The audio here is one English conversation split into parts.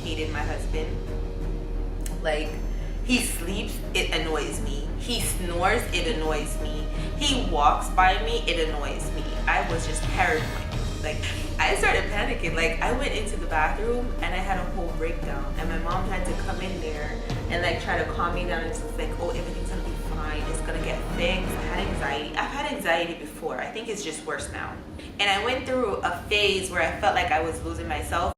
hated my husband. Like, he sleeps, it annoys me. He snores, it annoys me. He walks by me, it annoys me. I was just paranoid. Like, I started panicking. Like, I went into the bathroom and I had a whole breakdown. And my mom had to come in there and like try to calm me down. And it's like, oh, everything's gonna be fine. It's gonna get fixed. I had anxiety. I've had anxiety before. I think it's just worse now. And I went through a phase where I felt like I was losing myself.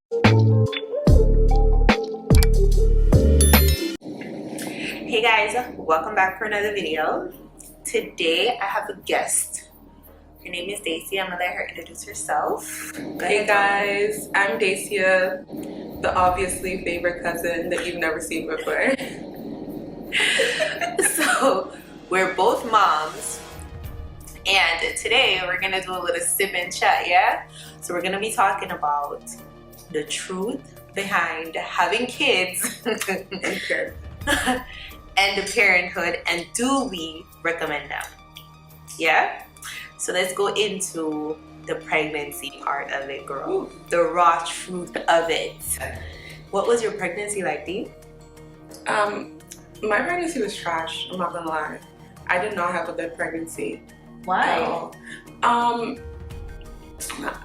Hey guys, welcome back for another video. Today I have a guest. Her name is Dacia. I'm gonna let her introduce herself. Hey guys, I'm Dacia, the obviously favorite cousin that you've never seen before. So we're both moms, and today we're gonna do a little sip and chat, yeah? So we're gonna be talking about the truth behind having kids and the parenthood, and do we recommend them? Yeah? So let's go into the pregnancy part of it, girl. The raw truth of it. What was your pregnancy like, Dee? My pregnancy was trash, I'm not gonna lie. I did not have a good pregnancy. Why?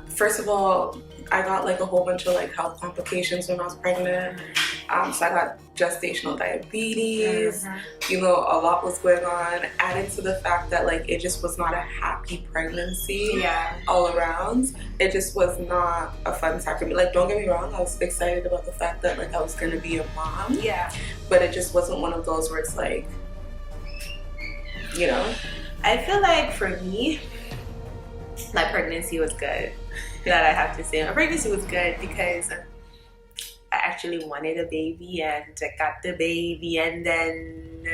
First of all, I got like a whole bunch of like health complications when I was pregnant. So I got gestational diabetes, you know, a lot was going on. Added to the fact that like it just was not a happy pregnancy all around. It just was not a fun time for me. Like, don't get me wrong, I was excited about the fact that like I was gonna be a mom. Yeah. But it just wasn't one of those where it's like, you know. I feel like for me, my pregnancy was good. That I have to say. My pregnancy was good because I actually wanted a baby and I got the baby, and then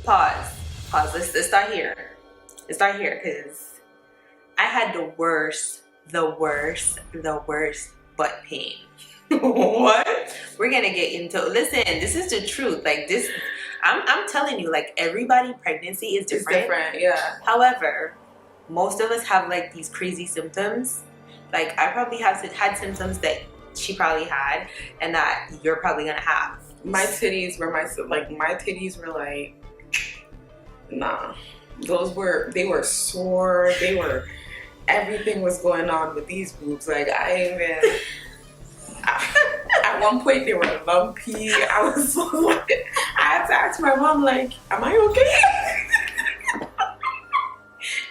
pause. Let's start here. Let's start here because I had the worst butt pain. What? We're gonna get into, listen, this is the truth. Like this, I'm telling you, like everybody pregnancy is different. It's different, yeah. However, most of us have like these crazy symptoms. Like I probably had symptoms that she probably had and that you're probably gonna have. My titties were like, nah. They were sore. Everything was going on with these boobs. Like at one point they were lumpy. I had to ask my mom, like, am I okay?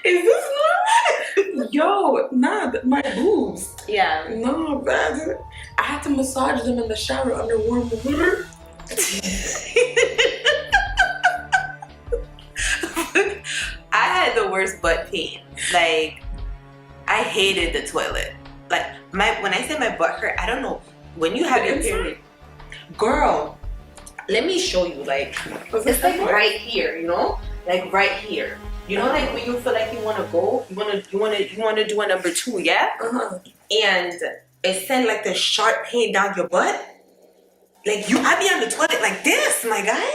Is this normal? Yo, nah, my boobs. Yeah. No, bad. I had to massage them in the shower under warm water. I had the worst butt pain. Like, I hated the toilet. Like, when I say my butt hurt, I don't know. When you have your period, girl, let me show you. Like, it's like right here, you know? Like right here. You know, like when you feel like you want to go, you want to do a number 2, yeah? And it sent like the sharp pain down your butt. Like I be on the toilet like this, my guy.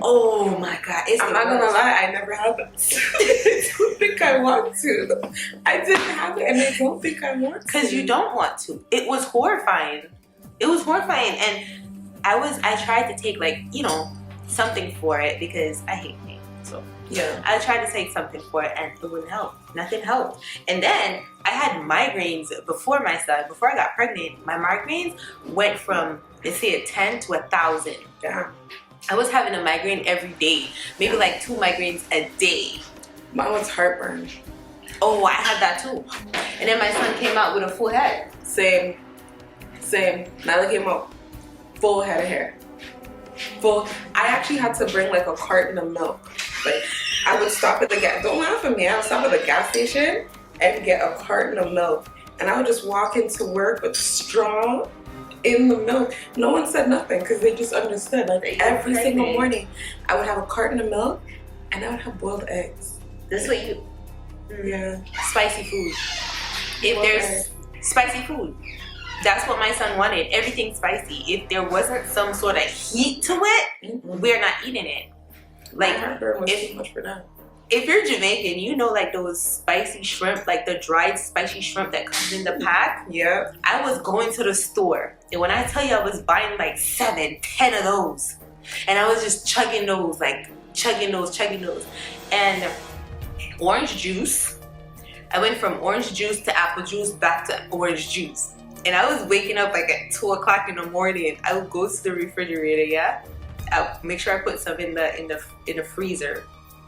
Oh my God, I'm not gonna lie, I never had that. I don't think I want to. I didn't have it, and I don't think I want to. Because you don't want to. It was horrifying. It was horrifying, and I tried to take like, you know, something for it because I hate pain. So yeah, I tried to take something for it and it wouldn't help. Nothing helped. And then I had migraines before my son. Before I got pregnant, my migraines went from, let's say, a 10 to 1,000. Yeah. I was having a migraine every day. Maybe like 2 migraines a day. Mine was heartburn. Oh, I had that too. And then my son came out with a full head. Same. Nyla came out full head of hair. Full. I actually had to bring like a carton of milk. Like, I would stop at the gas. Don't laugh at me. I would stop at the gas station and get a carton of milk, and I would just walk into work with straw in the milk. No one said nothing because they just understood. Like every single morning, I would have a carton of milk, and I would have boiled eggs. This is what you. Yeah. Spicy food. If there's spicy food. That's what my son wanted. Everything spicy. If there wasn't some sort of heat to it, we're not eating it. Like, my heartburn was too much for that. if you're Jamaican, you know like those spicy shrimp, like the dried spicy shrimp that comes in the pack. Yeah. I was going to the store, and when I tell you I was buying like 7, 10 of those, and I was just chugging those, like chugging those. And orange juice. I went from orange juice to apple juice back to orange juice. And I was waking up like at 2 o'clock in the morning. I would go to the refrigerator, yeah. I'll make sure I put some in the freezer.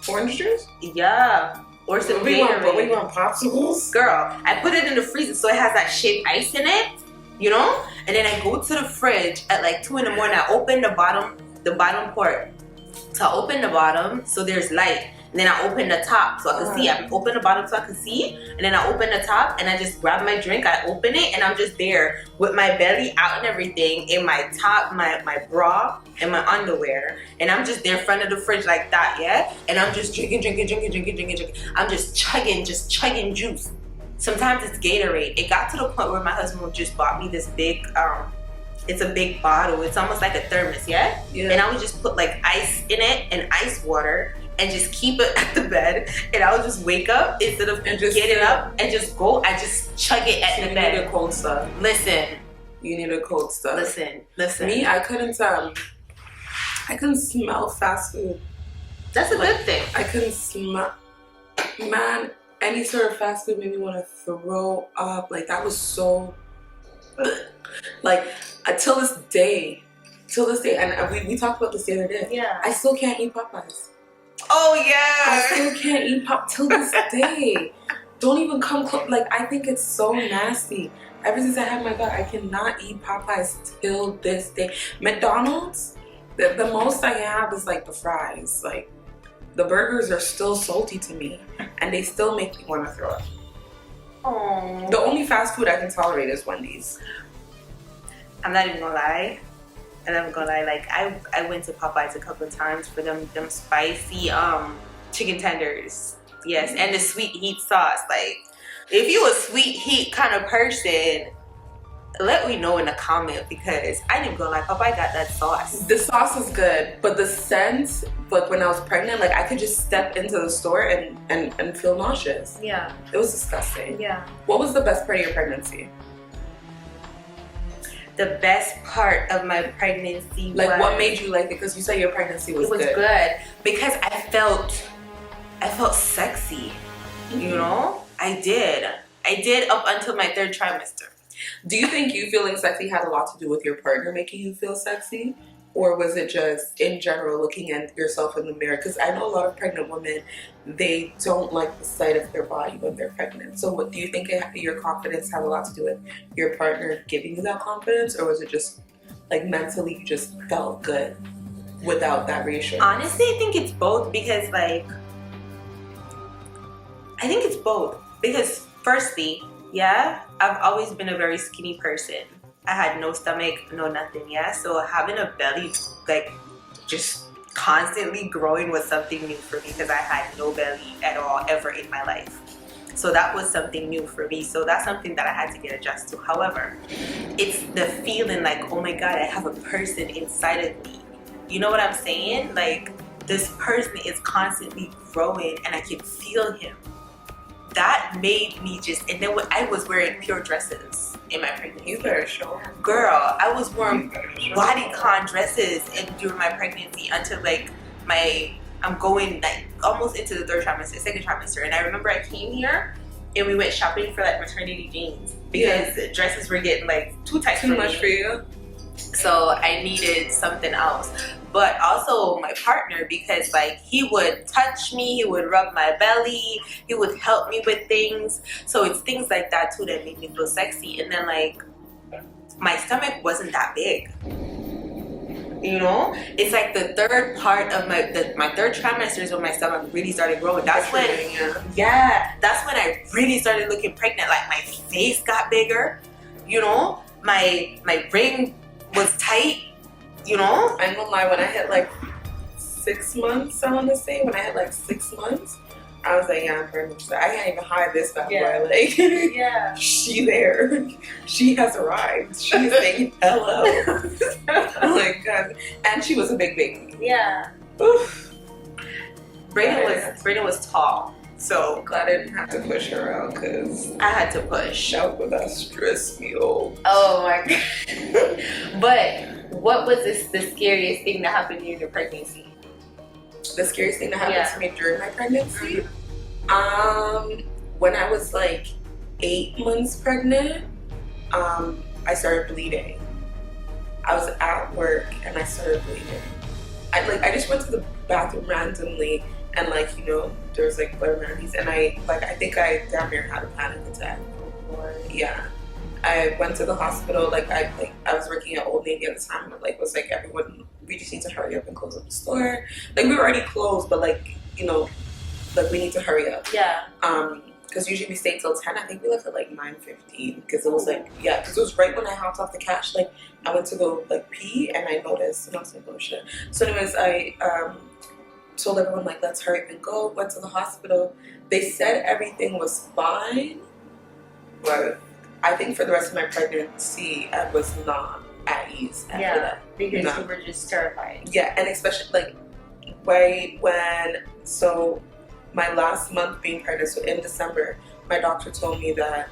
Orange juice? Yeah. Or some What we Gatorade. want popsicles? Girl, I put it in the freezer so it has that shaved ice in it, you know? And then I go to the fridge at like 2 in the morning. I open the bottom port. So I open the bottom so there's light. And then I open the top so I can see. I open the bottom so I can see. And then I open the top and I just grab my drink. I open it and I'm just there with my belly out and everything in my top, my bra and my underwear. And I'm just there in front of the fridge like that, yeah? And I'm just drinking. I'm just chugging juice. Sometimes it's Gatorade. It got to the point where my husband just bought me this big, it's a big bottle. It's almost like a thermos, yeah? And I would just put like ice in it and ice water and just keep it at the bed. And I would just wake up instead of getting up and just go. I just chug it at the bed. You need a cold stuff. Listen. You need a cold stuff. Listen. Me, I couldn't smell fast food. That's a good thing. I couldn't smell. Man, any sort of fast food made me want to throw up. Like that was so. Like till this day, and we talked about this the other day. Yeah. I still can't eat Popeyes. Oh yeah. I still can't eat Pop till this day. Don't even come close. Like I think it's so nasty. Ever since I had my gut, I cannot eat Popeyes till this day. McDonald's, the most I can have is like the fries. Like the burgers are still salty to me, and they still make me want to throw up. Aww. The only fast food I can tolerate is Wendy's. I'm not even gonna lie. Like I went to Popeyes a couple of times for them spicy chicken tenders. Yes, and the sweet heat sauce. Like if you a sweet heat kind of person, let me know in the comment because I didn't go like Popeye got that sauce. The sauce is good, but the scent, like when I was pregnant, like I could just step into the store and feel nauseous. Yeah. It was disgusting. Yeah. What was the best part of your pregnancy? The best part of my pregnancy was... Like what made you like it? Because you said your pregnancy was good. It was good because I felt sexy, you know? I did up until my 3rd trimester. Do you think you feeling sexy had a lot to do with your partner making you feel sexy? Or was it just in general looking at yourself in the mirror? Because I know a lot of pregnant women, they don't like the sight of their body when they're pregnant. So what do you think your confidence had a lot to do with your partner giving you that confidence? Or was it just like mentally you just felt good without that reassurance? Honestly, I think it's both because firstly, yeah, I've always been a very skinny person. I had no stomach, no nothing, yeah? So having a belly, like, just constantly growing was something new for me because I had no belly at all ever in my life. So that was something new for me. So that's something that I had to get adjusted to. However, it's the feeling like, oh my God, I have a person inside of me. You know what I'm saying? Like, this person is constantly growing and I can feel him. That made me just, and then when I was wearing pure dresses in my pregnancy. You better show her. Girl, I was wearing bodycon dresses during my pregnancy until like I'm going like almost into the 3rd trimester, 2nd trimester. And I remember I came here and we went shopping for like maternity jeans because the dresses were getting like too tight Too much for you. So I needed something else. But also my partner, because like he would touch me, he would rub my belly, he would help me with things. So it's things like that too that made me feel sexy. And then like my stomach wasn't that big. You know, it's like the 3rd part of my 3rd trimester is when my stomach really started growing. That's when I really started looking pregnant. Like my face got bigger, you know, my ring was tight, you know. I'm gonna lie, when I hit like 6 months, I want to say, when I had like 6 months, I was like, yeah, I'm pregnant. So I can't even hide this bad boy. Like, yeah, she there. She has arrived. She's saying hello. Oh my God. And she was a big baby. Yeah. Oof. Brayden was tall, so Glad I didn't have to push her out because I had to push. that would have stressed me out. Oh my god! But what was the scariest thing that happened during your pregnancy? The scariest thing that happened to me during my pregnancy, when I was like 8 months pregnant, I started bleeding. I was at work and I started bleeding. I just went to the bathroom randomly and there was like blood around and I think I damn near had a panic attack. Yeah. I went to the hospital, I was working at Old Navy at the time, and was like, everyone, we just need to hurry up and close up the store. We were already closed, but we need to hurry up. Yeah. Because usually we stay till 10. I think we left at 9:15 because it was because it was right when I hopped off the cash. I went to go pee and I noticed and I was like, oh shit. So anyways, I told everyone let's hurry up and go. Went to the hospital. They said everything was fine, but I think for the rest of my pregnancy I was not at ease after that. Because you were just terrified. Yeah, and especially so my last month being pregnant, so in December, my doctor told me that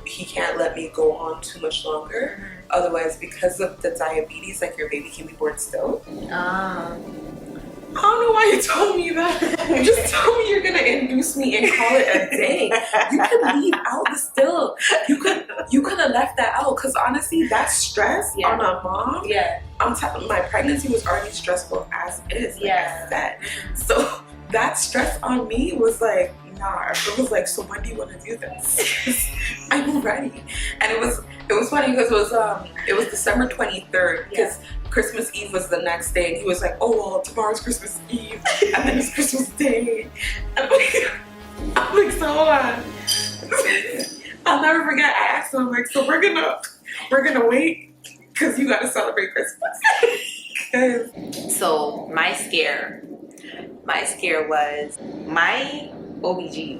he can't let me go on too much longer. Mm-hmm. Otherwise, because of the diabetes, your baby can be born still. I don't know why you told me that. You just told me you're gonna induce me and call it a day. You could leave out the still. You could have left that out because honestly, that stress on a mom. Yeah. I'm telling my pregnancy was already stressful as is. I said. So that stress on me was nah. It was so when do you want to do this? I'm ready. And it was funny because it was December 23rd because Christmas Eve was the next day, and he was like, oh well, tomorrow's Christmas Eve and then it's Christmas Day. And I'm like, so hold on. I'll never forget, I asked him, so we're gonna wait because you gotta celebrate Christmas. So my scare was my OBG.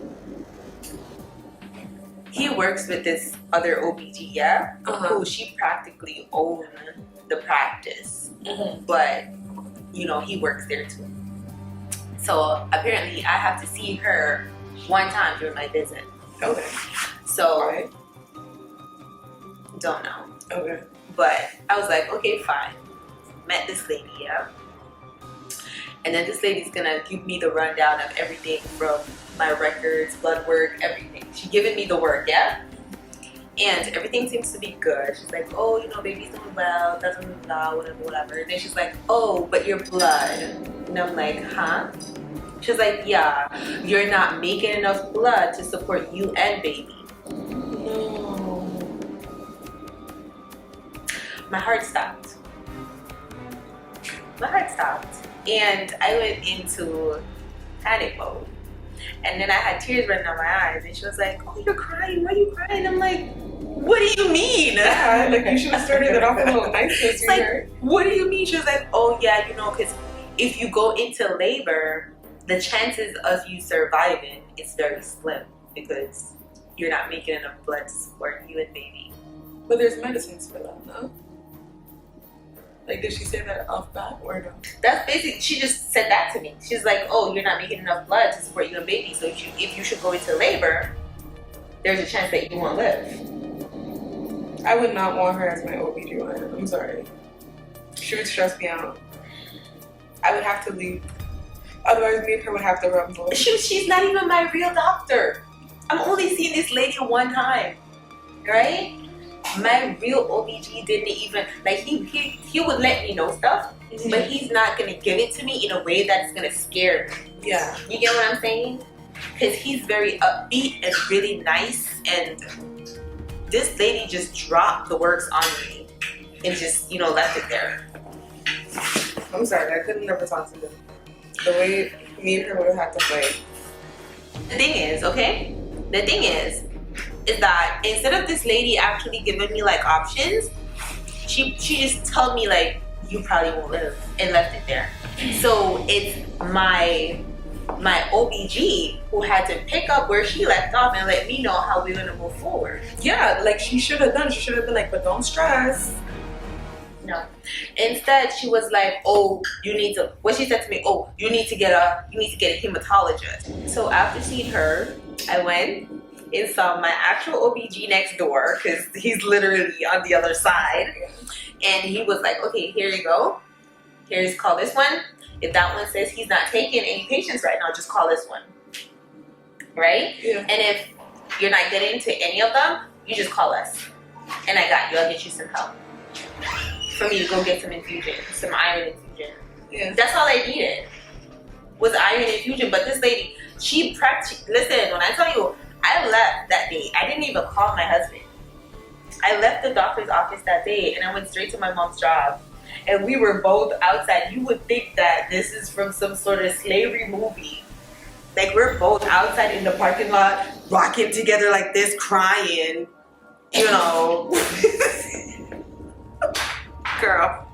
He works with this other OBG, who she practically owned the practice, but he works there too. So apparently I have to see her one time during my visit. Okay. So don't know. Okay. But I was like, okay, fine. Met this lady, and then this lady's gonna give me the rundown of everything from my records, blood work, everything. She giving me the work, and everything seems to be good. She's like, oh, baby's doing well, blah, blah, blah, whatever. And then she's like, oh, but your blood. And I'm like, huh? She's like, yeah, you're not making enough blood to support you and baby. No. My heart stopped. And I went into panic mode. And then I had tears running down my eyes. And she was like, oh, you're crying. Why are you crying? I'm like, what do you mean? Yeah, you should have started it off a little nicer. What do you mean? She was like, oh, yeah, because if you go into labor, the chances of you surviving is very slim because you're not making enough blood to support you and baby. But there's medicines for that, no? Did she say that off bat or no? That's basically, she just said that to me. She's like, oh, you're not making enough blood to support you and baby, so if you should go into labor, there's a chance that you won't live. I would not want her as my OB/GYN. I'm sorry. She would stress me out. I would have to leave. Otherwise, me and her would have to rub both. She's not even my real doctor. I'm only seeing this lady one time, right? My real OBG didn't even, he would let me know stuff, but he's not going to give it to me in a way that's going to scare me. Yeah. You get what I'm saying? Because he's very upbeat and really nice, and this lady just dropped the works on me and just, left it there. I'm sorry, I couldn't never talk to him. The way me and her would have had to fight. The thing is that instead of this lady actually giving me options, she just told me you probably won't live and left it there. So it's my OBG who had to pick up where she left off and let me know how we're gonna move forward. Yeah, she should have done. She should have been but don't stress. No. Instead, she was like, "Oh, you need to." What she said to me, "Oh, you need to get a hematologist." So after seeing her, I went and saw my actual OBG next door because he's literally on the other side, and he was like, "Okay, here you go. Call this one. If that one says he's not taking any patients right now, just call this one, right? Yeah. And if you're not getting to any of them, you just call us, and I got you. I'll get you some help." For me to go get some infusion, some iron infusion. Yeah. That's all I needed was iron infusion. But this lady, she prepped. Listen, when I tell you, I left that day. I didn't even call my husband. I left the doctor's office that day and I went straight to my mom's job. And we were both outside. You would think that this is from some sort of slavery movie. Like we're both outside in the parking lot, rocking together like this, crying. You know. Girl.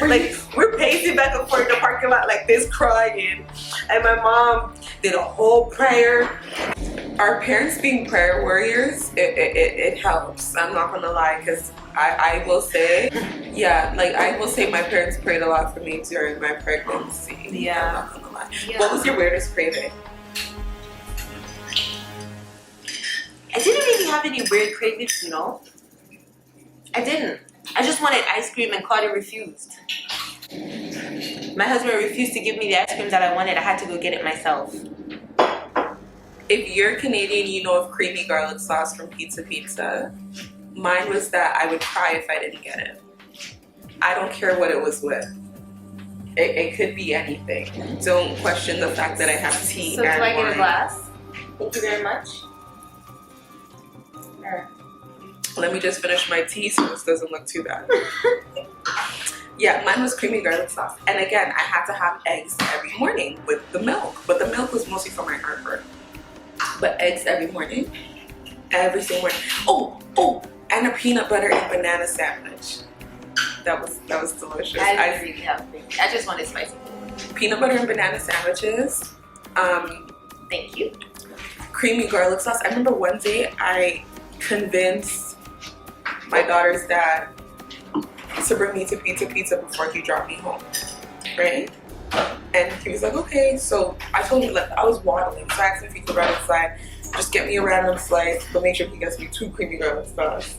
Like we're pacing back and forth in the parking lot like this, crying. And my mom did a whole prayer. Our parents being prayer warriors, it helps. I'm not gonna lie, because I will say, yeah, like I will say my parents prayed a lot for me during my pregnancy. Yeah. I'm not gonna lie. Yeah. What was your weirdest craving? I didn't really have any weird cravings, you know. I didn't. I just wanted ice cream and Claudia refused. My husband refused to give me the ice cream that I wanted. I had to go get it myself. If you're Canadian, you know of creamy garlic sauce from Pizza Pizza. Mine was that I would cry if I didn't get it. I don't care what it was with. It could be anything. Don't question the fact that I have tea So and do I get wine. a glass? Thank you very much. Sure. Let me just finish my tea so this doesn't look too bad. Yeah, mine was creamy garlic sauce. And again, I had to have eggs every morning with the milk. But the milk was mostly for my heartburn. But eggs every morning. Every single morning. Oh, and a peanut butter and banana sandwich. That was delicious. I didn't really have things. I just wanted spicy. Peanut butter and banana sandwiches. Thank you. Creamy garlic sauce. I remember one day I convinced my daughter's dad to bring me to Pizza Pizza before he dropped me home, right? And he was like, okay. So I told him, like, I was waddling, so I asked him if he could run inside, just get me a random slice, but make sure he gets me 2 creamy garlic sauce.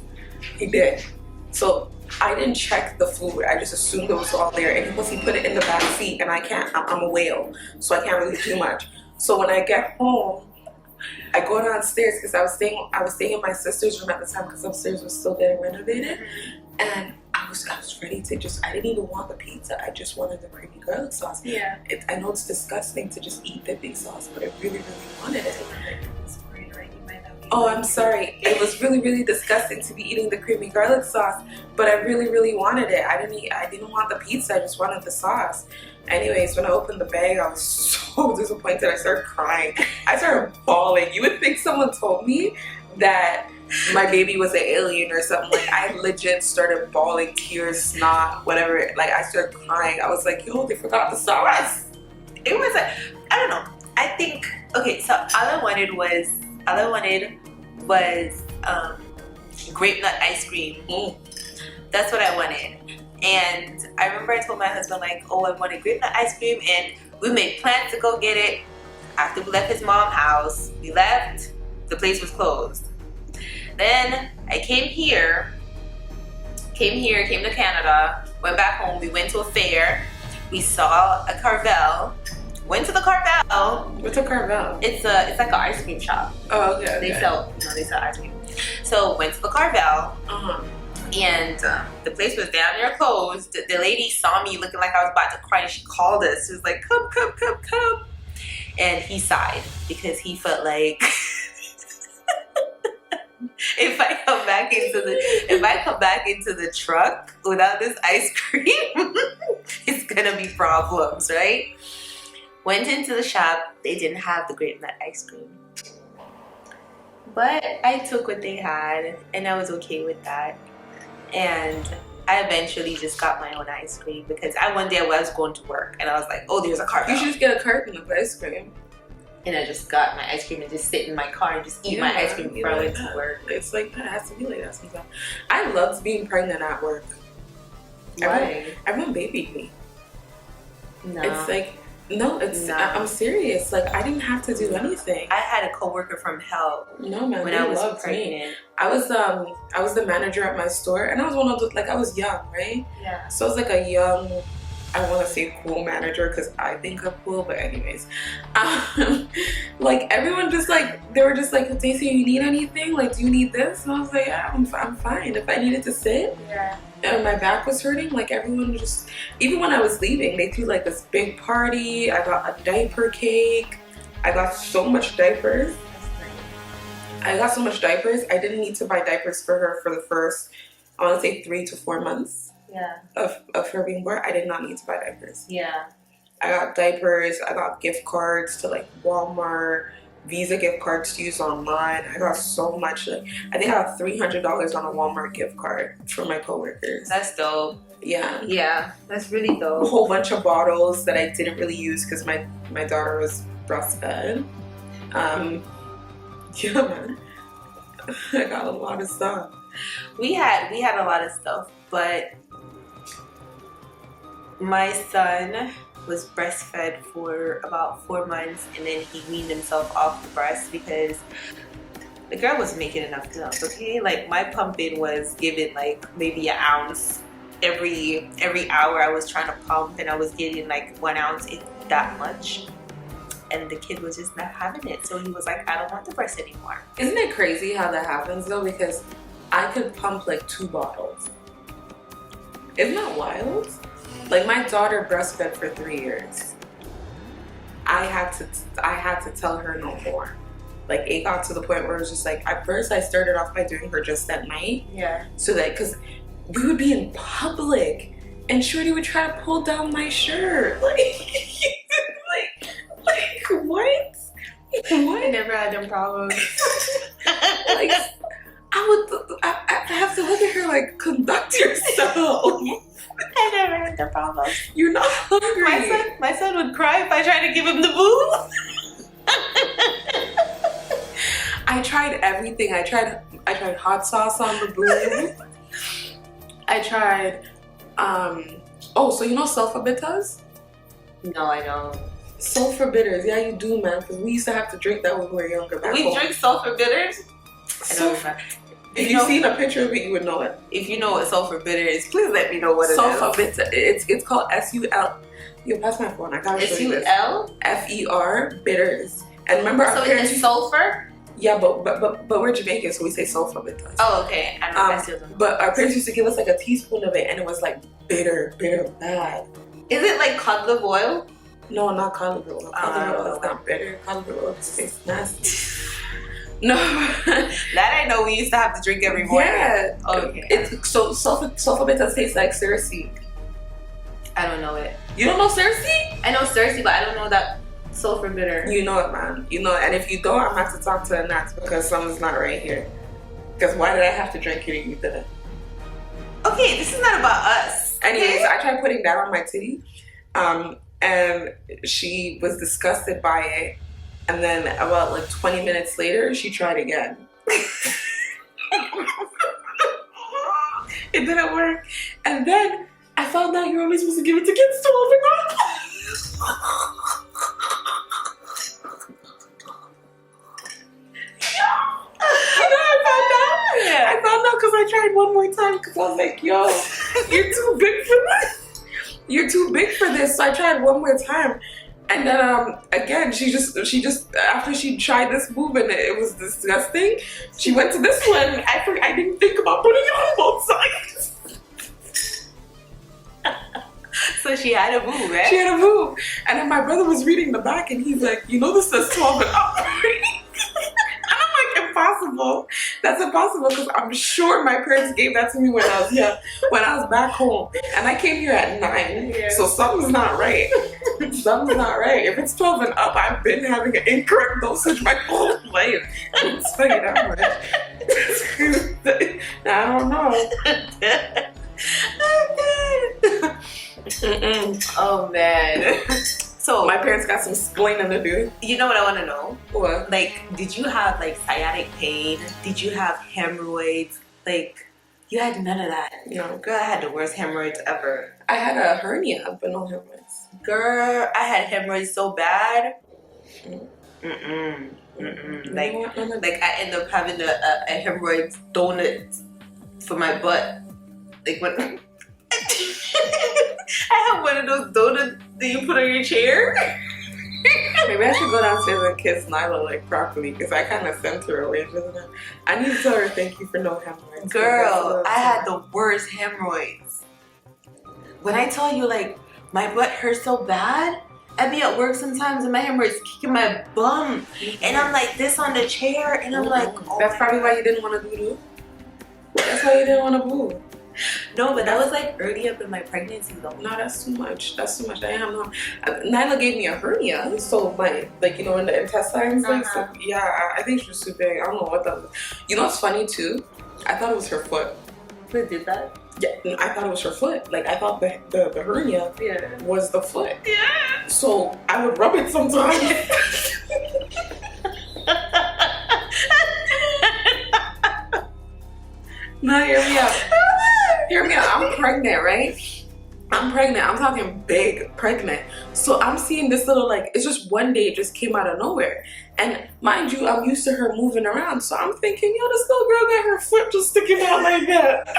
He did. So I didn't check the food. I just assumed it was all there. And plus he put it in the back seat, and I'm a whale, so I can't really do much. So when I get home, I go downstairs because I was staying in my sister's room at the time because upstairs was still getting renovated, and I was ready to I didn't even want the pizza. I just wanted the creamy garlic sauce. Yeah. I know it's disgusting to just eat dipping sauce, but I really, really wanted it. Oh, I'm sorry. It was really, really disgusting to be eating the creamy garlic sauce, but I really, really wanted it. I didn't want the pizza. I just wanted the sauce. Anyways, when I opened the bag, I was so disappointed. I started crying. I started bawling. You would think someone told me that my baby was an alien or something. Like, I legit started bawling, tears, snot, whatever. Like, I started crying. I was like, yo, they forgot the sauce. It was like, I don't know. I think, okay, so all I wanted was grape nut ice cream. That's what I wanted. And I remember I told my husband, like, oh, I wanted grape nut ice cream, and we made plans to go get it. After we left his mom's house, we left, the place was closed. Then I came to Canada, went back home, we went to a fair, we saw a Carvel, went to the Carvel. What's a Carvel? It's like an ice cream shop. Oh, okay. They sell ice cream. So went to the Carvel, and the place was down there closed. The lady saw me looking like I was about to cry, and she called us. She was like, come. And he sighed because he felt like if I come back into the truck without this ice cream, it's gonna be problems, right? Went into the shop, they didn't have the grape nut ice cream. But I took what they had, and I was okay with that. And I eventually just got my own ice cream because one day I was going to work, and I was like, oh, there's a carton. You should just get a carton of ice cream. and I just got my ice cream and just sit in my car and just eat my ice cream before I went to work. It's like that. It has to be like that sometimes. I loved being pregnant at work. Why? Everyone babied me. No. It's like, no, it's, No. I'm serious. Like, I didn't have to do anything. I had a coworker from hell No, man. when they I was loved me. pregnant. I was the manager at my store, and I was one of the, like, I was young, right? Yeah. So I was like a young, I want to say cool manager because I think I'm cool, but anyways, like everyone just like, they were just like, Daisy, you need anything? Like, do you need this? And I was like, yeah, I'm fine. If I needed to sit Yeah. and my back was hurting, like everyone just, even when I was leaving, they threw like this big party. I got a diaper cake. I got so much diapers. I got so much diapers. I didn't need to buy diapers for her for the first, I want to say 3 to 4 months. Yeah. Of her being born. I did not need to buy diapers. Yeah. I got diapers, I got gift cards to like Walmart, Visa gift cards to use online. I got so much, like, I think I got $300 on a Walmart gift card for my coworkers. That's dope. Yeah. Yeah. That's really A dope. whole bunch of bottles that I didn't really use because my daughter was breastfed. Yeah, man. I got a lot of stuff. We had a lot of stuff, but my son was breastfed for about 4 months, and then he weaned himself off the breast because the girl wasn't making enough milk. Okay, like my pumping was given like maybe an ounce every hour. I was trying to pump, and I was getting like 1 ounce, if that much. And the kid was just not having it, so he was like, I don't want the breast anymore. Isn't it crazy how that happens though? Because I could pump like 2 bottles. Isn't that wild? Like my daughter breastfed for 3 years. I had to tell her no more. Like it got to the point where it was just like, at first I started off by doing her just at night. Yeah. So that, because we would be in public and Shorty would try to pull down my shirt. Like what? I never had them problems. Like I have to look at her like, conduct yourself. I never had the problem. You're not hungry. My son would cry if I tried to give him the booze. I tried everything. I tried hot sauce on the boob. I tried so you know sulfa bitters? No, I don't. Sulfur bitters, yeah, you do, man. Because we used to have to drink that when we were younger. Back We home. drink sulfur bitters? Sulfur. If you've seen a picture of it, you would know it. If you know what sulfur bitter is, please let me know what it Sulfur is. bitter. It's called SUL. You pass my phone. I gotta show you this. SUL? FER bitters. And remember, our So parents. it's sulfur? Yeah, but we're Jamaican, so we say sulfur bitters. Oh, okay. I don't know. But our parents used to give us like a teaspoon of it, and it was like bitter bad. Is it like cod liver oil? No, not cod liver oil. Cod liver oil is not bitter. Cod liver oil just tastes nasty. No. That I know we used to have to drink every morning. Yeah. Okay. It's so sulfur bitters taste like Cersei. I don't know it. You don't know Cersei? I know Cersei, but I don't know that sulfur bitter. You know it, man. You know it. And if you don't, I'm gonna have to talk to Nats because something's not right here. Because why did I have to drink it and you didn't? Okay, this is not about us. Anyways, okay? I tried putting that on my titty. And she was disgusted by it. And then about like 20 minutes later, she tried again. It didn't work. And then I found out you're only supposed to give it to kids 12 and up. I found out because I tried one more time because I was like, yo, you're too big for this. You're too big for this. So I tried one more time. And then again, she just after she tried this move and it was disgusting, she went to this one. I didn't think about putting it on both sides. So she had a boo, right? She had a boob. And then my brother was reading the back and he's like, you know this says 12 and up. And I'm like, impossible. That's impossible because I'm sure my parents gave that to me when I was back home. And I came here at 9. Yeah. So something's not right. Something's not right. If it's 12 and up, I've been having an incorrect dosage my whole life. It's funny that much. I don't know. Oh man. So My parents got some splaining to do. you know what I want to know? What? Like, did you have like sciatic pain? Did you have hemorrhoids? Like, you had none of that. No. Girl, I had the worst hemorrhoids ever. I had a hernia, but no hemorrhoids. Girl, I had hemorrhoids so bad. Like, I ended up having a hemorrhoid donut for my butt. Like when I have one of those donuts that you put on your chair. Maybe I should go downstairs and kiss Nyla like properly because I kind of sent her away. I need to tell her thank you for no hemorrhoids. Girl, I had the worst hemorrhoids. When I tell you, like, my butt hurts so bad, I'd be at work sometimes and my hemorrhoids kicking my bum. And I'm like this on the chair and I'm like, oh. That's probably why you didn't want to do. That's why you didn't want to boo. No, but that was like early up in my pregnancy though. No, that's too much. That's too much. I have no. Nyla gave me a hernia, so my in the intestines. Like, so, yeah, I think she was too big. I don't know what that was. You know what's funny too? I thought it was her foot. Who did that? Yeah, I thought it was her foot. Like I thought the hernia was the foot. Yeah. So I would rub it sometimes. No, hear me out. Hear me out. I'm pregnant, right? I'm pregnant. I'm talking big pregnant. So I'm seeing this little, like, it's just one day it just came out of nowhere. And mind you, I'm used to her moving around. So I'm thinking, yo, this little girl got her foot just sticking out like that.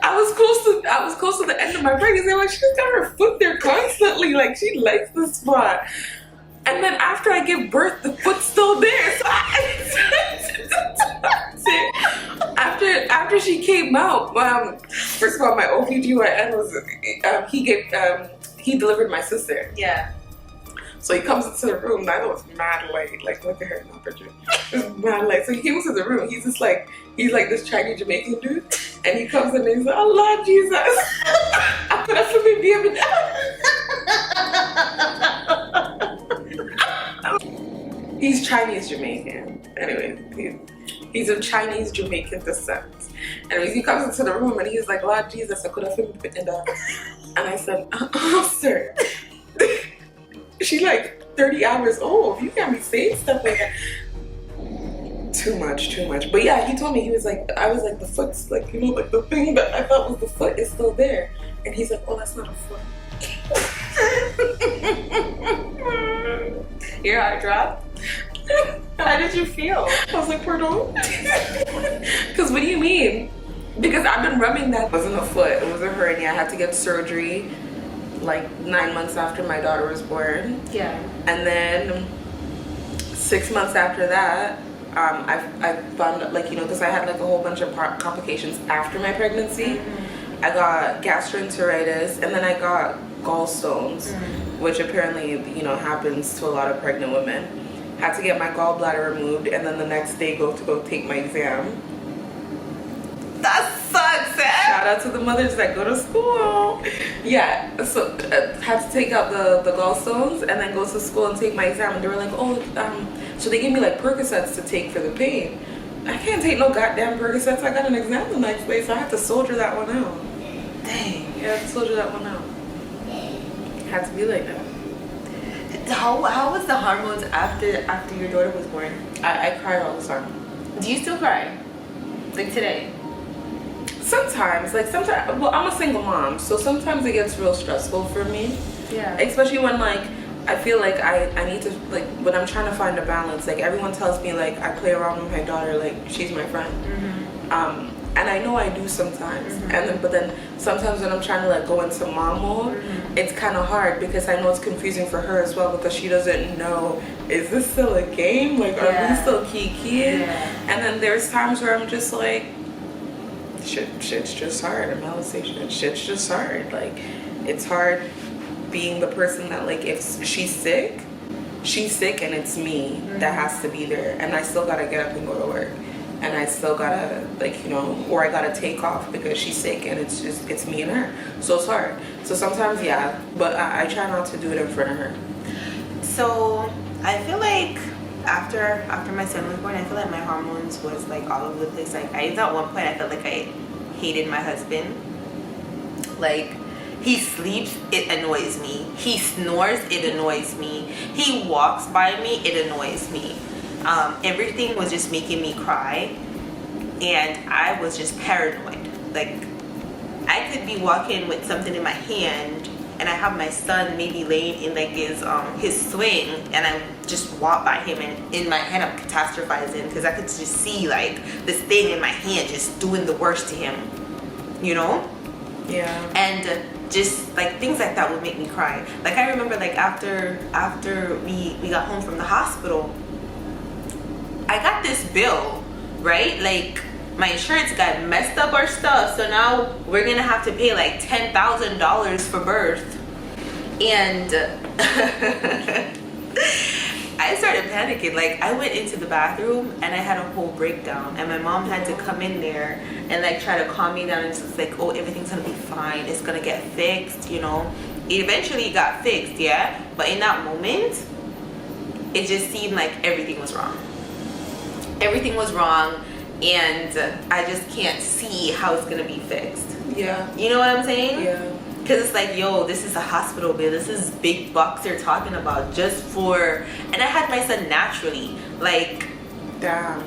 I was close to the end of my pregnancy. Like, she's got her foot there constantly. Like, she likes the spot. And then after I give birth, the foot's still there. So after she came out, first of all, my OBGYN was he delivered my sister. Yeah. So he comes into the room. Nyla was mad late. Like, look at her in the picture. Mad late. So he came into the room. He's like this Chinese Jamaican dude, and he comes in and he's like, "Oh Lord Jesus, I put up for me baby." He's Chinese Jamaican. Anyway, he's of Chinese Jamaican descent. Anyways, he comes into the room and he's like, "Lord Jesus, I could have been in that." And I said, "Oh, sir." She's like 30 hours old. You can't be saying stuff like that. Too much. But yeah, he told me, he was like, I was like, the foot's like, like the thing that I thought was the foot is still there. And he's like, oh, that's not a foot. Your heart dropped? How did you feel? I was like, pardon? Because what do you mean? Because I've been rubbing that. It wasn't a foot, it was a hernia. I had to get surgery like 9 months after my daughter was born. Yeah. And then 6 months after that, I found, like, because I had like a whole bunch of complications after my pregnancy. I got gastroenteritis, and then I got gallstones, which apparently, happens to a lot of pregnant women. Had to get my gallbladder removed, and then the next day go take my exam. That sucks, eh? Shout out to the mothers that go to school. Yeah, so had to take out the gallstones and then go to school and take my exam. And they were like, so they gave me like Percocets to take for the pain. I can't take no goddamn Percocets. I got an exam the next day, so I had to soldier that one out. Dang. Yeah, I had to soldier that one out. Had to be like that. How was the hormones after your daughter was born? I cried all the time. Do you still cry? Like today? Sometimes, well, I'm a single mom, so sometimes it gets real stressful for me. Yeah. Especially when, like, I feel like I need to, like, when I'm trying to find a balance, like, everyone tells me, like, I play around with my daughter, like, she's my friend. And I know I do sometimes. But then sometimes when I'm trying to, like, go into mom mode, it's kind of hard because I know it's confusing for her as well because she doesn't know, is this still a game? Like, are we still kikiing? Yeah. And then there's times where I'm just like, shit's just hard. I'm not saying shit's just hard. Like, it's hard being the person that, like, if she's sick and it's me that has to be there, and I still gotta get up and go to work, and I still gotta, like, or I gotta take off because she's sick and it's me and her. So it's hard. So sometimes, yeah, but I try not to do it in front of her. So I feel like after my son was born, I feel like my hormones was like all over the place. Like, at one point I felt like I hated my husband. Like, He sleeps, it annoys me. He snores, it annoys me. He walks by me, it annoys me. Everything was just making me cry, and I was just paranoid. Like, I could be walking with something in my hand, and I have my son maybe laying in like his swing, and I just walk by him, and in my head I'm catastrophizing because I could just see like this thing in my hand just doing the worst to him, you know? Yeah. And just like things like that would make me cry. Like I remember like after we got home from the hospital, I got this bill, right? Like my insurance got messed up our stuff, so now we're gonna have to pay like $10,000 for birth. And I started panicking. Like I went into the bathroom and I had a whole breakdown, and my mom had to come in there and like try to calm me down, and just like, oh, everything's gonna be fine, it's gonna get fixed, you know. Eventually it got fixed, yeah, but in that moment it just seemed like everything was wrong, and I just can't see how it's gonna be fixed. Yeah. You know what I'm saying? Yeah. Because it's like, yo, this is a hospital bill. This is big bucks they're talking about just for... And I had my son naturally. Like... Damn.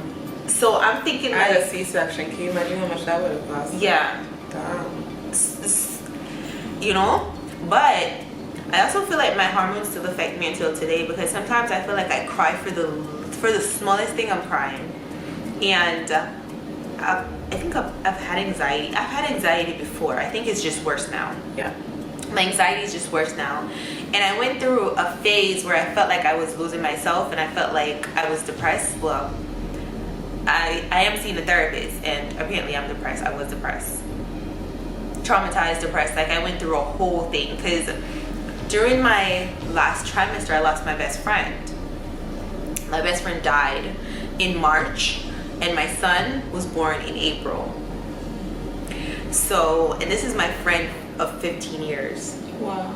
So I'm thinking I had a like... C-section. Can you imagine how much that would have cost? Yeah. Damn. You know? But I also feel like my hormones still affect me until today, because sometimes I feel like I cry for the smallest thing. I'm crying. And I think I've had anxiety. I've had anxiety before. I think it's just worse now. Yeah. My anxiety is just worse now. And I went through a phase where I felt like I was losing myself, and I felt like I was depressed. Well, I am seeing a therapist, and apparently I'm depressed. I was depressed. Traumatized, depressed. Like I went through a whole thing, because during my last trimester, I lost my best friend. My best friend died in March, and my son was born in April. So, and this is my friend of 15 years. Wow.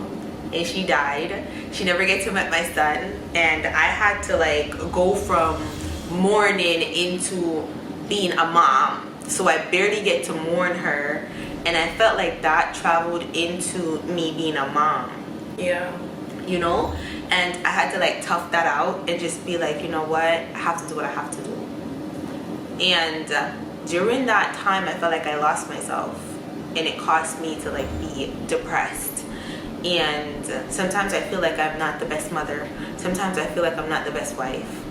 And she died. She never gets to meet my son, and I had to like go from mourning into being a mom. So I barely get to mourn her, and I felt like that traveled into me being a mom. Yeah. You know? And I had to like tough that out and just be like, you know what? I have to do what I have to do. And during that time, I felt like I lost myself, and it caused me to like be depressed. And sometimes I feel like I'm not the best mother. Sometimes I feel like I'm not the best wife.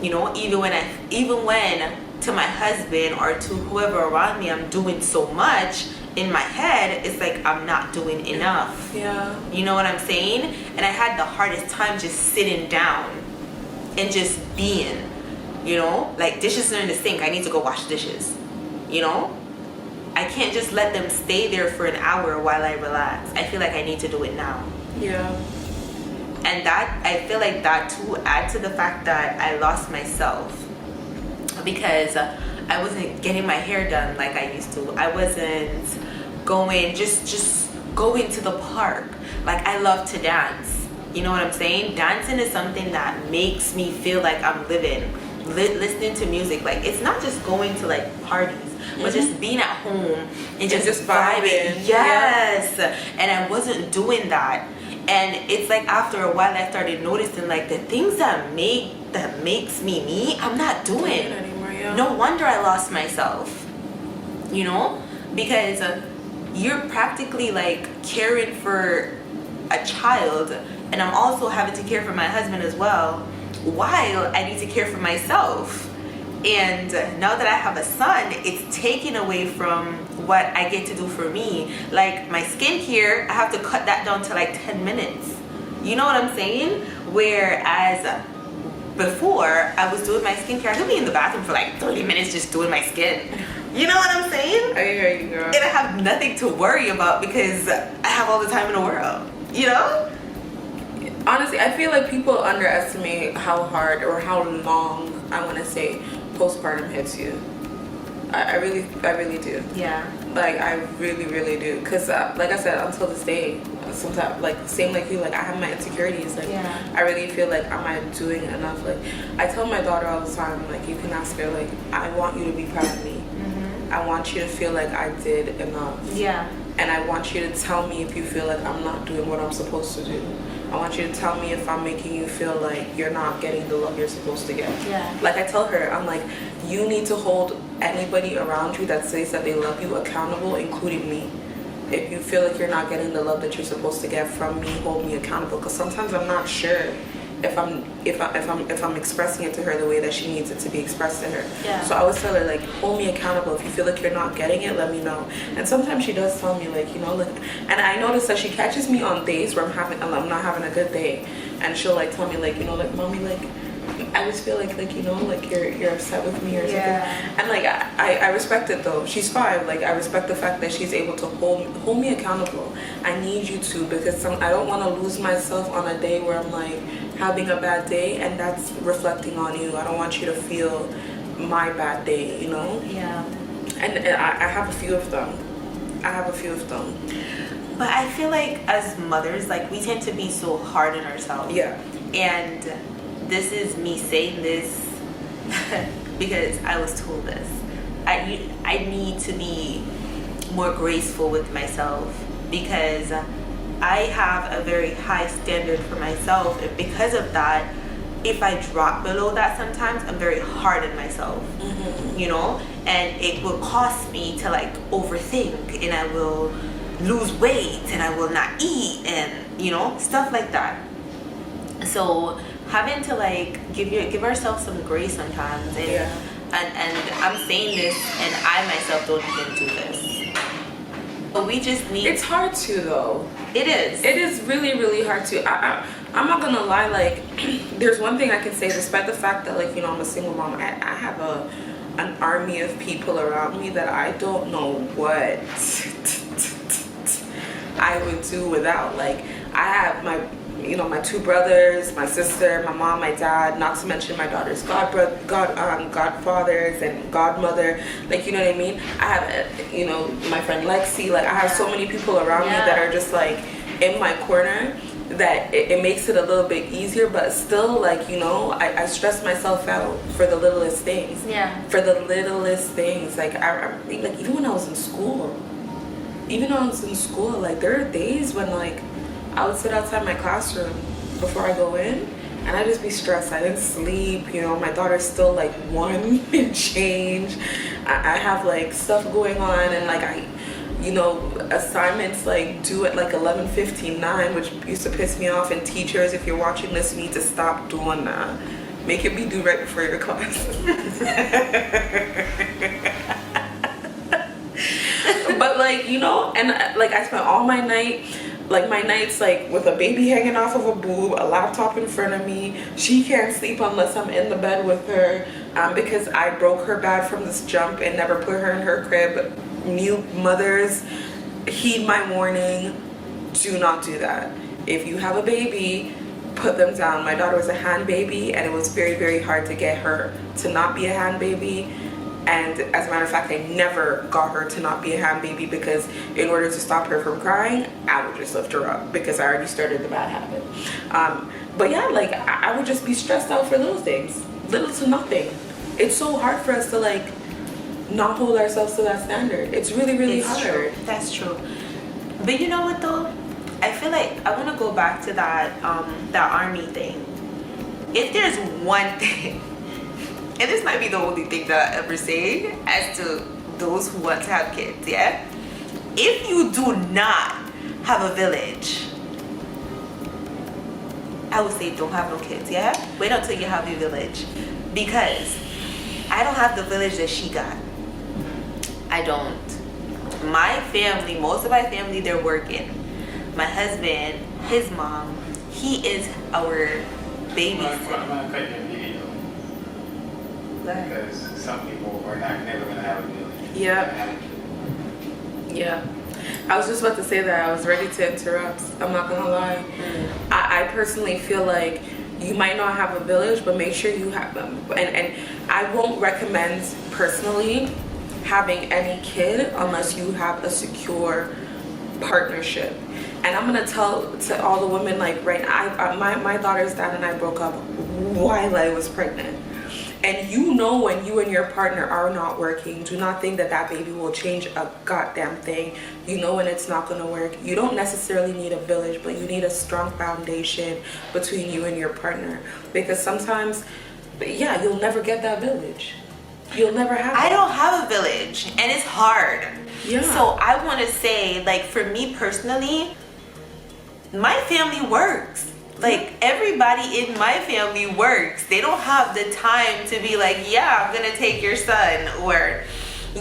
You know, even when to my husband or to whoever around me, I'm doing so much, in my head, it's like I'm not doing enough. Yeah. You know what I'm saying? And I had the hardest time just sitting down and just being. You know, like dishes are in the sink, I need to go wash dishes. You know, I can't just let them stay there for an hour while I relax. I feel like I need to do it now. Yeah. And that, I feel like that too adds to the fact that I lost myself, because I wasn't getting my hair done like I used to. I wasn't going, just going to the park. Like I love to dance. You know what I'm saying? Dancing is something that makes me feel like I'm living. Listening to music, like it's not just going to like parties, but just being at home and just vibing. Yes. Yeah. And I wasn't doing that, and it's like after a while I started noticing like the things that makes me, I'm not doing anymore. Yeah. No wonder I lost myself, you know, because you're practically like caring for a child, and I'm also having to care for my husband as well, while I need to care for myself. And now that I have a son, it's taken away from what I get to do for me. Like my skincare, I have to cut that down to like 10 minutes. You know what I'm saying? Whereas before, I was doing my skincare, I could be in the bathroom for like 30 minutes just doing my skin. You know what I'm saying? I hear you, girl. And I have nothing to worry about because I have all the time in the world. You know? Honestly, I feel like people underestimate how hard or how long, I want to say, postpartum hits you. I really do. Yeah. Like I really do. Cause like I said, until this day, sometimes like same like you, like I have my insecurities. Like Yeah. I really feel like, am I doing enough? Like I tell my daughter all the time, like you can ask her, like I want you to be proud of me. I want you to feel like I did enough. Yeah. and I want you to tell me if you feel like I'm not doing what I'm supposed to do. I want you to tell me if I'm making you feel like you're not getting the love you're supposed to get. Yeah. Like I tell her, I'm like, you need to hold anybody around you that says that they love you accountable, including me. If you feel like you're not getting the love that you're supposed to get from me, hold me accountable. Because sometimes I'm not sure if I'm expressing it to her the way that she needs it to be expressed to her. Yeah. So I always tell her, like, hold me accountable. If you feel like you're not getting it, let me know. And sometimes she does tell me, like, you know, like, and I notice that she catches me on days where I'm not having a good day, and she'll like tell me, like, you know, like, mommy, like, I just feel like you know, like you're upset with me or something. And like I respect it though. She's 5. Like I respect the fact that she's able to hold me accountable. I need you to, because I don't want to lose myself on a day where I'm like having a bad day and that's reflecting on you. I don't want you to feel my bad day, you know? Yeah. And I have a few of them. But I feel like as mothers, like we tend to be so hard on ourselves. Yeah. And this is me saying this because I was told this. I need to be more graceful with myself because I have a very high standard for myself, and because of that, if I drop below that sometimes, I'm very hard on myself. You know, and it will cost me to like overthink, and I will lose weight, and I will not eat, and you know, stuff like that. So having to like give ourselves some grace sometimes, and and I'm saying this, and I myself don't even do this. But we just need. It's hard to though. It is. It is really, really hard to. I'm not gonna lie. Like, there's one thing I can say, despite the fact that, like, you know, I'm a single mom. I have an army of people around me that I don't know what I would do without. Like, I have my 2 brothers, my sister, my mom, my dad, not to mention my daughter's godfathers and godmother. Like, you know what I mean? I have, you know, my friend Lexi. Like, I have so many people around me that are just like in my corner that it makes it a little bit easier, but still, like, you know, I stress myself out for the littlest things. Yeah. For the littlest things. Like, like even when I was in school, like, there are days when, like, I would sit outside my classroom before I go in, and I'd just be stressed. I didn't sleep, you know, my daughter's still like 1 and change. I have like stuff going on, and like you know, assignments like due at like 11:59, which used to piss me off. And teachers, if you're watching this, you need to stop doing that. Make it be due right before your class. But like, you know, and like I spent all my night, like my nights, like with a baby hanging off of a boob, a laptop in front of me. She can't sleep unless I'm in the bed with her, because I broke her bad from this jump and never put her in her crib. New mothers, heed my warning. Do not do that. If you have a baby, put them down. My daughter was a hand baby, and it was very, very hard to get her to not be a hand baby. And as a matter of fact, I never got her to not be a hand baby, because in order to stop her from crying, I would just lift her up, because I already started the bad habit. But yeah, like I would just be stressed out for little things, little to nothing. It's so hard for us to like not hold ourselves to that standard. It's really, really hard. True. That's true. But you know what though? I feel like I want to go back to that that army thing. If there's one thing, and this might be the only thing that I ever say as to those who want to have kids, yeah? If you do not have a village, I would say don't have no kids, yeah? Wait until you have your village. Because I don't have the village that she got. I don't. My family, most of my family, they're working. My husband, his mom, he is our babysitter. Because some people are not never gonna have a village. Yeah. I was just about to say that. I was ready to interrupt. I'm not gonna lie. I personally feel like you might not have a village, but make sure you have them. And I won't recommend personally having any kid unless you have a secure partnership. And I'm gonna tell to all the women, like, right now, my daughter's dad and I broke up while I was pregnant. And you know when you and your partner are not working, do not think that that baby will change a goddamn thing. You know when it's not going to work. You don't necessarily need a village, but you need a strong foundation between you and your partner. Because sometimes, yeah, you'll never get that village. You'll never have I it. don't have a village, and it's hard. Yeah. So I want to say, like, for me personally, my family works. Like, everybody in my family works. They don't have the time to be like, yeah, I'm gonna take your son, or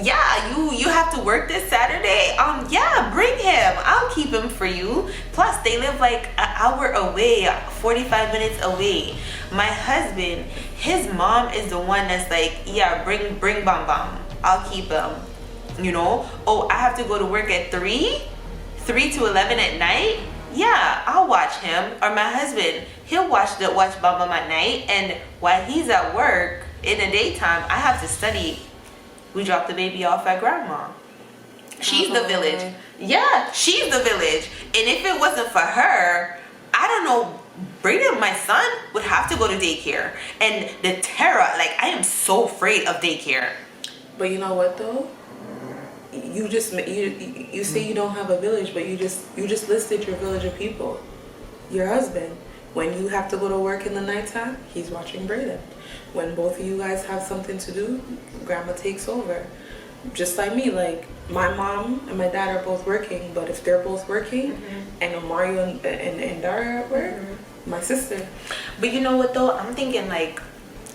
yeah, you have to work this Saturday. Yeah, bring him. I'll keep him for you. Plus, they live like an hour away, 45 minutes away. My husband, his mom is the one that's like, yeah, bring Bam Bam. I'll keep him. You know? Oh, I have to go to work at 3 to 11 at night. Yeah, I'll watch him. Or my husband, he'll watch Bam Bam at night, and while he's at work in the daytime, I have to study. We drop the baby off at grandma. She's the village. Yeah, she's the village. And if it wasn't for her, I don't know, Brayden, my son, would have to go to daycare. And the terror, like, I am so afraid of daycare. But you know what though? You say you don't have a village, but you just listed your village of people. Your husband, when you have to go to work in the nighttime, he's watching Brayden. When both of you guys have something to do, grandma takes over. Just like me, like my mom and my dad are both working, but if they're both working and Mario and Dara are at work, my sister. But you know what though? I'm thinking like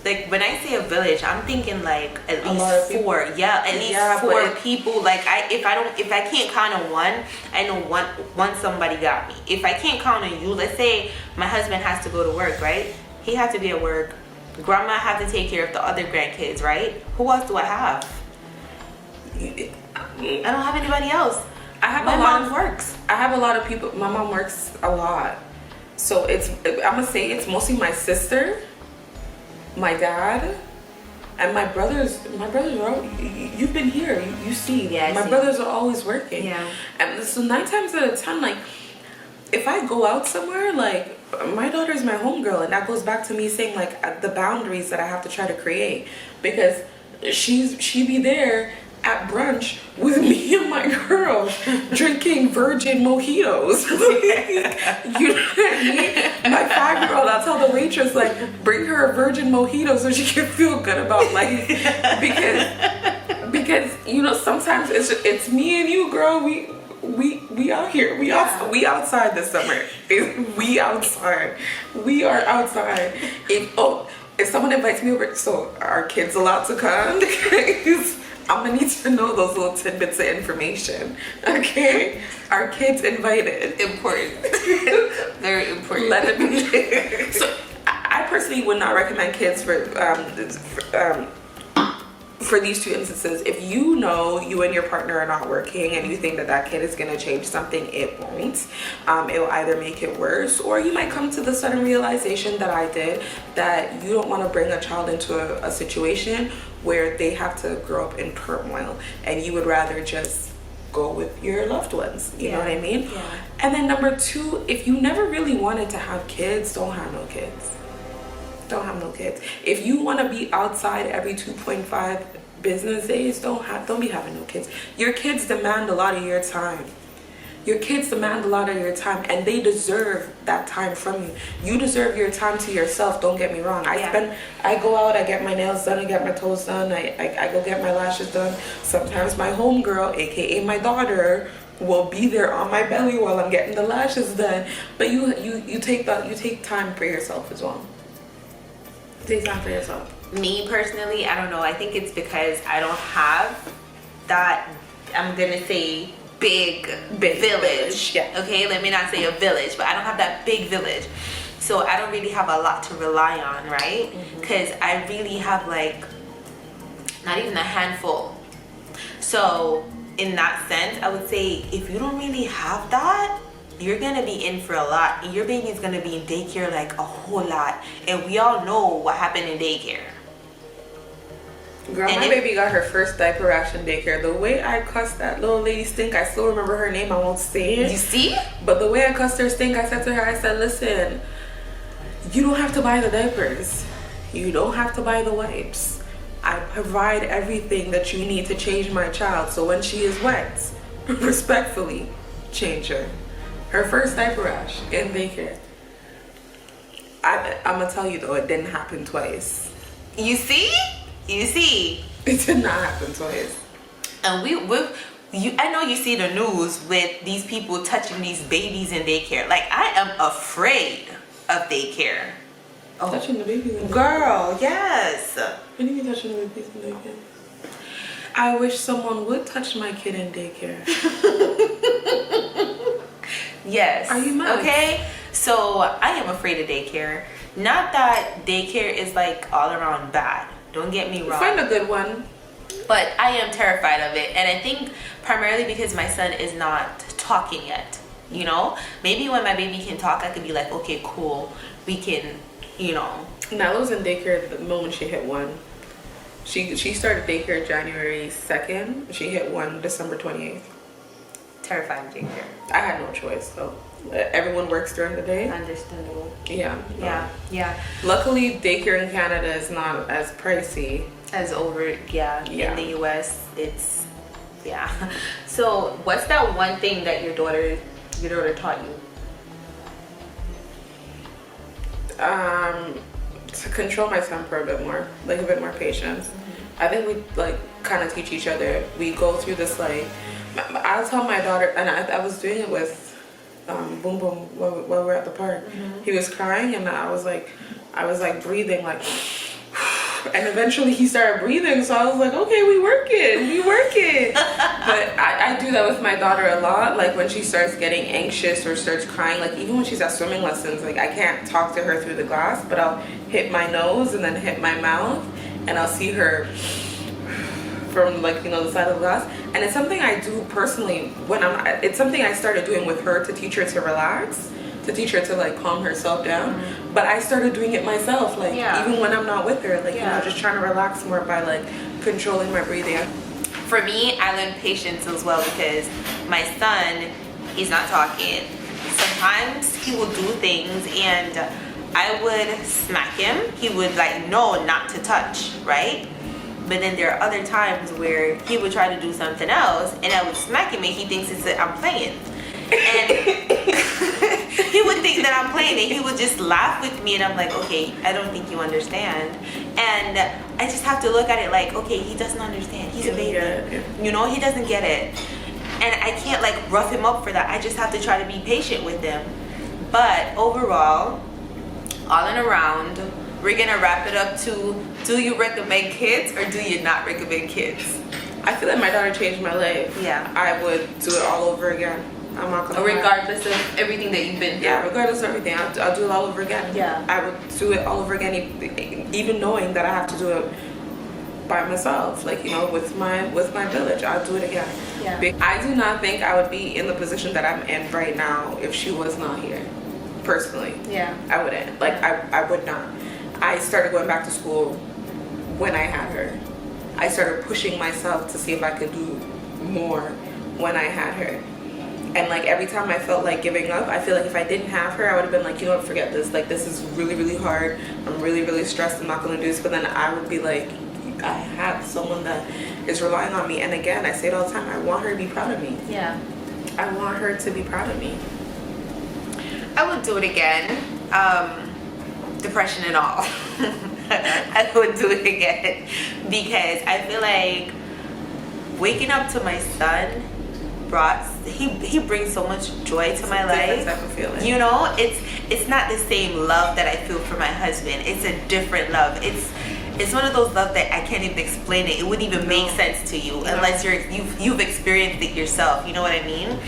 when I say a village, I'm thinking like at least 4. Yeah, at least 4 people. Like if I can't count on one, I know one somebody got me. If I can't count on you, let's say my husband has to go to work, right? He has to be at work. Grandma have to take care of the other grandkids, right? Who else do I have? I don't have anybody else. My mom works. I have a lot of people. My mom works a lot, so I'm gonna say it's mostly my sister, my dad, and my brothers. My brothers are all, you've been here. You see. Yeah, my brothers are always working. Yeah. And so 9 times out of 10, like if I go out somewhere, like my daughter's my homegirl, and that goes back to me saying like the boundaries that I have to try to create, because she be there at brunch with me and my girl drinking virgin mojitos. You know what I mean? My 5-year-old, I'll tell the waitress like bring her a virgin mojito so she can feel good about life, because you know sometimes it's me and you, girl. We out here. We outside this summer. We outside. We are outside. If someone invites me over, so are kids allowed to come? I'm gonna need to know those little tidbits of information. Okay? Are kids invited? Important. Very important. Let it be there. So I personally would not recommend kids for these 2 instances. If you know you and your partner are not working and you think that kid is going to change something, it won't. It will either make it worse, or you might come to the sudden realization that I did, that you don't want to bring a child into a situation where they have to grow up in turmoil, and you would rather just go with your loved ones. You know what I mean? Yeah. And then number 2, if you never really wanted to have kids, don't have no kids. Don't have no kids. If you want to be outside every 2.5 business days, don't be having no kids. Your kids demand a lot of your time. Your kids demand a lot of your time, and they deserve that time from you. You deserve your time to yourself. Don't get me wrong. I go out, I get my nails done, I get my toes done, I go get my lashes done. Sometimes my homegirl, aka my daughter, will be there on my belly while I'm getting the lashes done. But you take time for yourself as well. Take time for yourself. Me personally, I don't know. I think it's because I don't have that, I'm gonna say, big village. Yeah. Okay, let me not say a village, but I don't have that big village. So I don't really have a lot to rely on, right? Because I really have like not even a handful. So in that sense, I would say if you don't really have that, you're gonna be in for a lot. Your baby's gonna be in daycare like a whole lot, and we all know what happened in daycare. Girl, my baby got her first diaper rash in daycare. The way I cussed that little lady stink, I still remember her name. I won't say it. You see? But the way I cussed her stink, I said to her, I said, listen, you don't have to buy the diapers. You don't have to buy the wipes. I provide everything that you need to change my child. So when she is wet, respectfully, change her. Her first diaper rash in daycare. I'm gonna tell you though, it didn't happen twice. You see? It did not happen twice. And I know you see the news with these people touching these babies in daycare. Like, I am afraid of daycare. Oh, Touching the babies in daycare. girl, yes. What do you mean touching the babies in daycare? I wish someone would touch my kid in daycare. Yes. Are you mad? Okay. So I am afraid of daycare. Not that daycare is like all around bad. Don't get me wrong. Find a good one. But I am terrified of it, and I think primarily because my son is not talking yet. You know, maybe when my baby can talk, I could be like, okay, cool, we can, you know. Nala's in daycare the moment she hit 1. She started daycare January 2nd. She hit 1 December 28th. Terrified of daycare. I had no choice though. Everyone works during the day. Understandable. Yeah. Yeah. Luckily, daycare in Canada is not as pricey. As over, yeah. Yeah. In the US, it's, yeah. So what's that one thing that your daughter taught you? To control my temper a bit more, like a bit more patience. I think we like kind of teach each other. We go through this like, I'll tell my daughter, and I was doing it with Boom Boom while we were at the park. He was crying, and I was like breathing like, and eventually he started breathing. So I was like, okay, we work it. But I do that with my daughter a lot. Like when she starts getting anxious or starts crying, like even when she's at swimming lessons, like I can't talk to her through the glass, but I'll hit my nose and then hit my mouth, and I'll see her from like, you know, the side of the glass. And it's something I do personally it's something I started doing with her to teach her to relax, to teach her to like calm herself down. But I started doing it myself, like even when I'm not with her, like, you know, just trying to relax more by like controlling my breathing. For me, I learned patience as well because my son, he's not talking. Sometimes he will do things and I would smack him. He would like, no, not to touch, right? But then there are other times where he would try to do something else and I would smack him and he thinks it's that I'm playing. And he would think that I'm playing and he would just laugh with me and I'm like, okay, I don't think you understand. And I just have to look at it like, okay, he doesn't understand. He's a baby. You know, he doesn't get it. And I can't like rough him up for that. I just have to try to be patient with him. But overall, all in around, we're gonna wrap it up to, do you recommend kids or do you not recommend kids? I feel like my daughter changed my life. Yeah. I would do it all over again. I'm not gonna lie. Regardless of everything that you've been through. Yeah, regardless of everything, I'll do it all over again. Yeah. I would do it all over again, even knowing that I have to do it by myself, like, you know, with my village. I'll do it again. Yeah. I do not think I would be in the position that I'm in right now if she was not here. Personally. Yeah. I wouldn't. Like, I would not. I started going back to school when I had her. I started pushing myself to see if I could do more when I had her. And like every time I felt like giving up, I feel like if I didn't have her, I would have been like, you know what, forget this. Like, this is really, really hard. I'm really, really stressed. I'm not going to do this. But then I would be like, I have someone that is relying on me. And again, I say it all the time, I want her to be proud of me. Yeah. I want her to be proud of me. I would do it again. Depression and all. I would do it again because I feel like waking up to my son he brings so much joy to my life. Type of feeling. You know, it's not the same love that I feel for my husband. It's a different love. It's one of those love that I can't even explain it. It wouldn't even make sense to you unless you've experienced it yourself. You know what I mean?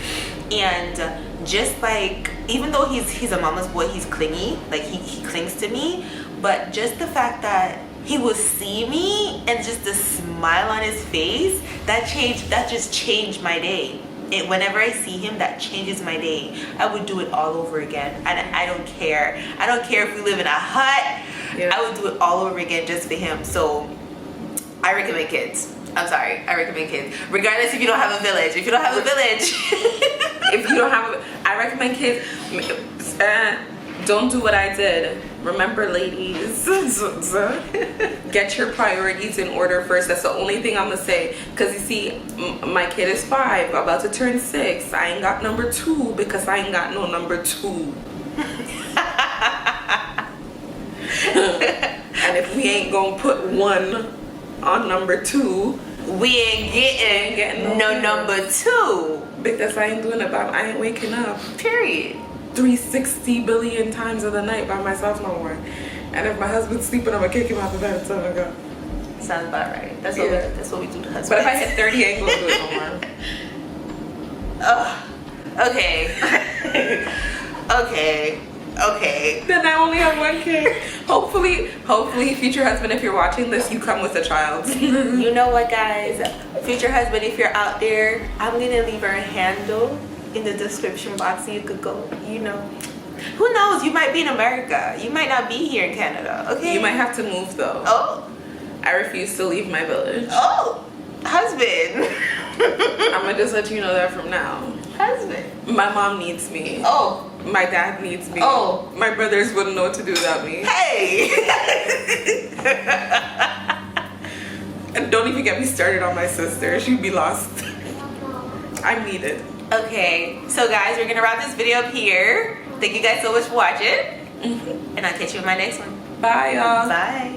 And just like, even though he's a mama's boy, he's clingy. Like he clings to me. But just the fact that he will see me and just the smile on his face, that just changed my day. Whenever I see him, that changes my day. I would do it all over again. And I don't care. I don't care if we live in a hut. Yeah. I would do it all over again just for him. So I recommend kids. I'm sorry. I recommend kids. Regardless if you don't have a village. If you don't have a village. I recommend kids. Don't do what I did. Remember, ladies, get your priorities in order first. That's the only thing I'm gonna say. Cause you see, my kid is 5, about to turn 6. I ain't got number 2 because I ain't got no number 2. And if we ain't gonna put 1 on number 2, we ain't getting no number 2. because I ain't doing it. I ain't waking up Period. 360 billion times of the night by myself no more. And if my husband's sleeping, I'm gonna kick him out the bed and tell him to go. Sounds about right. That's what we do to husbands. But if I hit 30, I ain't gonna do it no more. Okay. Okay. Then I only have 1 kid. Hopefully, future husband, if you're watching this, you come with a child. You know what, guys? Future husband, if you're out there, I'm gonna leave our handle in the description box so you could go, you know. Who knows? You might be in America. You might not be here in Canada, okay? You might have to move though. Oh. I refuse to leave my village. Oh. Husband. I'm gonna just let you know that from now. Husband. My mom needs me. Oh. My dad needs me. Oh. My brothers wouldn't know what to do without me. Hey. And don't even get me started on my sister. She'd be lost. I'm needed. Okay. So guys, we're gonna wrap this video up here. Thank you guys so much for watching. And I'll catch you in my next one. Bye, y'all. Bye.